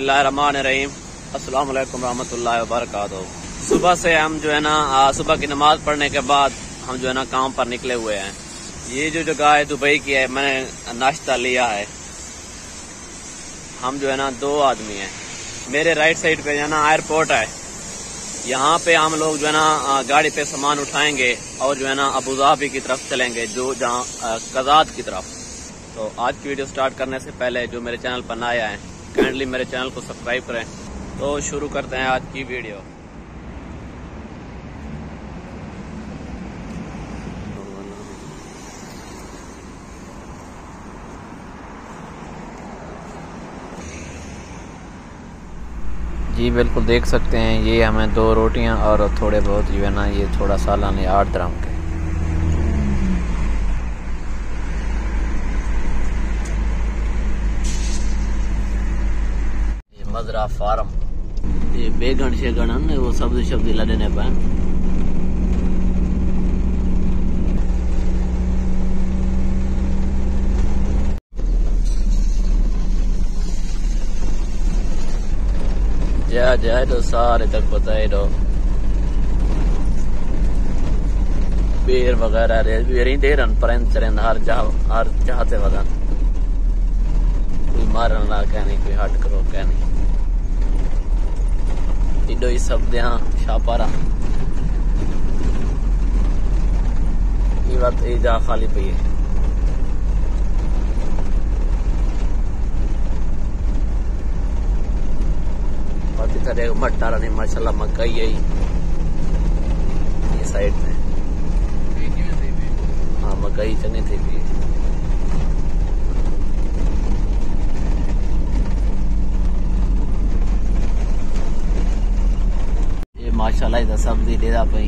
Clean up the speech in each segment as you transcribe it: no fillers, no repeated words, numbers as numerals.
बिस्मिल्लाहिर्रहमानिर्रहीम। अस्सलाम वालेकुम रहमतुल्लाहि व बरकातुहू। सुबह से हम जो है ना सुबह की नमाज पढ़ने के बाद हम जो है ना काम पर निकले हुए हैं। ये जो जगह है दुबई की है, मैंने नाश्ता लिया है। हम जो है ना 2 आदमी हैं। मेरे राइट साइड पे जो है ना एयरपोर्ट है, यहाँ पे हम लोग जो है ना गाड़ी पे सामान उठाएंगे और जो है ना अबू धाबी की तरफ चलेंगे, जो जहाँ कज़ात की तरफ। तो आज की वीडियो स्टार्ट करने से पहले जो मेरे चैनल पर नया है, काइंडली मेरे चैनल को सब्सक्राइब करें। तो शुरू करते हैं आज की वीडियो। जी बिल्कुल देख सकते हैं, ये हमें 2 रोटियां और थोड़े बहुत जो है ना ये थोड़ा सालानी 8 दिरहम के। ये मजरा फार्म, ये बेगन शेगन है वो सब्जी शब्जी लड़ने पाए। जाए तो सारे तक बताए दो बेर वगैरह दे रन परंत हर चाहते वदन कोई मारन ला कहने, कोई हट करो कहने इडो ही सब दे। हाँ शापारा ये बात ये जा खाली पई है। मट्टा नहीं माशाल्लाह मकई है ये साइड में। हाँ मकई चने थे भी। ये माशाल्लाह इधर सब्जी दे दा पई,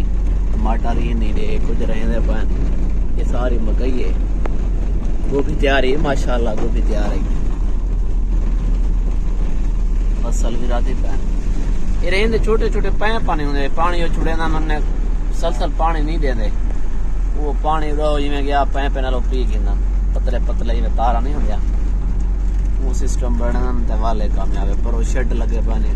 टमाटर ही नहीं दे कुछ रहने पाए। ये सारी मकई है। गोभी तैयार है माशाल्लाह, गोभी तैयार है। फसल भी राती पे ये रहते छोटे छोटे पैप पानी होंगे, पानी वो छुड़े ना मैंने सलसल पानी नहीं देंगे। वो पानी रो जिमें गया पैप नालों पी गिना पतले पतले जिमें तारा नहीं हो गया वो सिस्टम बनने वाले कामयाब है। पर वो शेड लगे पानी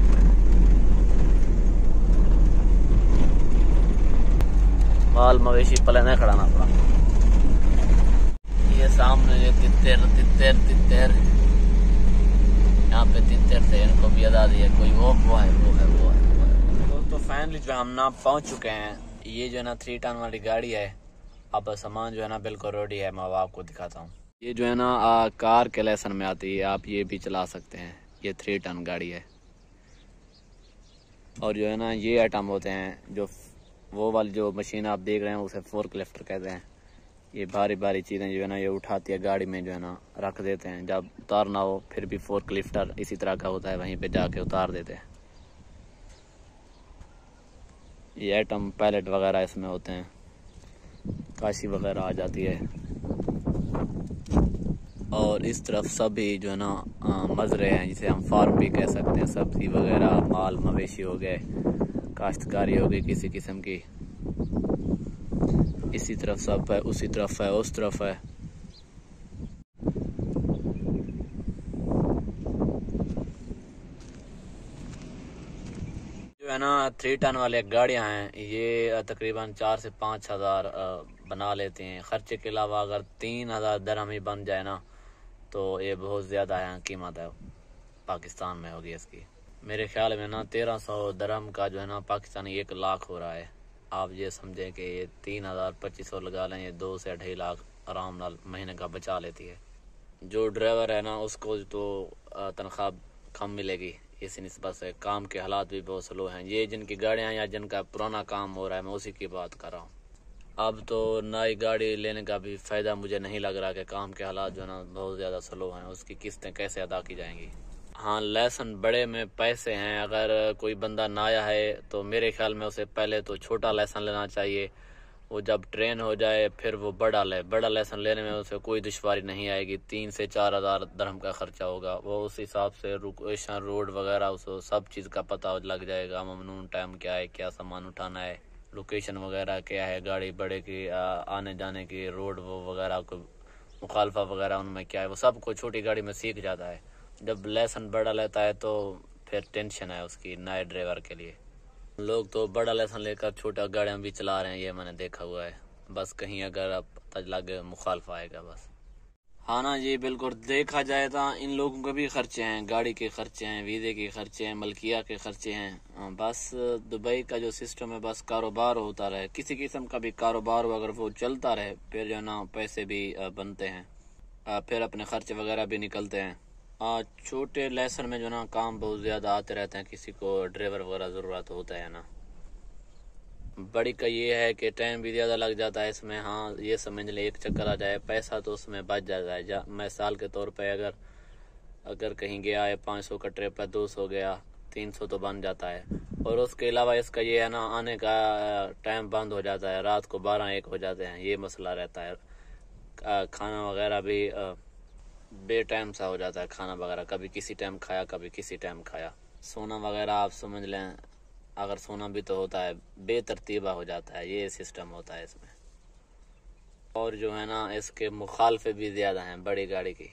माल मवेशी पले नहीं खड़ाना पड़ा। ये सामने ये तितर तितर तितर, यहाँ पे तितर थे, इनको भी अदा दिया कोई वो है। तो फाइनली जो हम ना पहुंच चुके हैं। ये जो है ना 3 टन वाली गाड़ी है। अब सामान जो है ना बिल्कुल रेडी है, मैं आपको दिखाता हूँ। ये जो है ना कार के लेसन में आती है, आप ये भी चला सकते हैं। ये 3 टन गाड़ी है। और जो है ना ये आइटम होते हैं, जो वो वाली जो मशीन आप देख रहे हैं उसे फोर्क लिफ्टर कहते हैं। ये भारी भारी चीज़ें जो है ना ये उठाती है गाड़ी में, जो है ना रख देते हैं। जब उतारना हो फिर भी फोर्क लिफ्टर इसी तरह का होता है, वहीं पे जाके उतार देते हैं। ये आइटम पैलेट वगैरह इसमें होते हैं, काशी वगैरह आ जाती है। और इस तरफ सभी जो है ना मजरे हैं, जिसे हम फार्म भी कह सकते हैं। सब्जी वगैरह, माल मवेशी हो गए, काश्तकारी हो गई किसी किस्म की। इसी तरफ सब है, उसी तरफ है, उस तरफ है। जो है ना 3 टन वाले गाड़ियां हैं, ये तकरीबन 4 से 5 हज़ार बना लेते हैं। खर्चे के अलावा अगर 3,000 दिरहम ही बन जाए ना तो ये बहुत ज़्यादा है, कीमत है पाकिस्तान में होगी इसकी। मेरे ख्याल में ना 1300 दिरहम का जो है ना पाकिस्तानी 1 लाख हो रहा है। आप ये समझें कि ये 3,000-2500 लगा लें, ये 2 से 2.5 लाख आराम नाल महीने का बचा लेती है। जो ड्राइवर है ना उसको तो तनख्वाह कम मिलेगी, इस निस्बत से काम के हालात भी बहुत स्लो हैं। ये जिनकी गाड़ियाँ या जिनका पुराना काम हो रहा है, मैं उसी की बात कर रहा हूँ। अब तो नई गाड़ी लेने का भी फ़ायदा मुझे नहीं लग रहा कि काम के हालात जो है ना बहुत ज़्यादा स्लो हैं। उसकी किस्तें कैसे अदा की जाएंगी। हाँ लेसन बड़े में पैसे हैं। अगर कोई बंदा नया है तो मेरे ख्याल में उसे पहले तो छोटा लेसन लेना चाहिए। वो जब ट्रेन हो जाए फिर वो बड़ा लेसन लेने में उसे कोई दुश्वारी नहीं आएगी। 3 से 4 हज़ार दिरहम का खर्चा होगा। वो उस हिसाब से लोकेशन रोड वगैरह उसको सब चीज़ का पता लग जाएगा। ममनून टाइम क्या है, क्या सामान उठाना है, लोकेशन वगैरह क्या है, गाड़ी बड़े की आने जाने की रोड वो वगैरह को मुखालफा वगैरह उनमें क्या है, वो सब को छोटी गाड़ी में सीख जाता है। जब लेसन बड़ा लेता है तो फिर टेंशन है उसकी नए ड्राइवर के लिए। लोग तो बड़ा लाइसेंस लेकर छोटा गाड़ियाँ भी चला रहे हैं, ये मैंने देखा हुआ है। बस कहीं अगर अब पता लगे मुखालफा आएगा बस। हाँ ना जी बिल्कुल, देखा जाए तो इन लोगों के भी खर्चे हैं, गाड़ी के खर्चे हैं, वीज़े के खर्चे हैं, मलकिया के खर्चे हैं। बस दुबई का जो सिस्टम है बस कारोबार होता रहे, किसी किस्म का भी कारोबार हो अगर वो चलता रहे फिर जो है ना पैसे भी बनते हैं, फिर अपने खर्चे वगैरह भी निकलते हैं। छोटे लेसन में जो ना काम बहुत ज़्यादा आते रहते हैं, किसी को ड्राइवर वगैरह ज़रूरत होता है ना। बड़ी का ये है कि टाइम भी ज़्यादा लग जाता है इसमें। हाँ ये समझ ले एक चक्कर आ जाए पैसा तो उसमें बच जाता है। मिसाल के तौर पे अगर कहीं गया है 500 का ट्रिप है, 200 गया, 300 तो बन जाता है। और उसके अलावा इसका ये है ना आने का टाइम बंद हो जाता है, रात को 12-1 हो जाते हैं, ये मसला रहता है। खाना वगैरह भी बे टाइम सा हो जाता है, खाना वगैरह कभी किसी टाइम खाया कभी किसी टाइम खाया। सोना वगैरह आप समझ लें, अगर सोना भी तो होता है बेतरतीबा हो जाता है, ये सिस्टम होता है इसमें। और जो है ना इसके मुखालफे भी ज़्यादा हैं बड़ी गाड़ी की।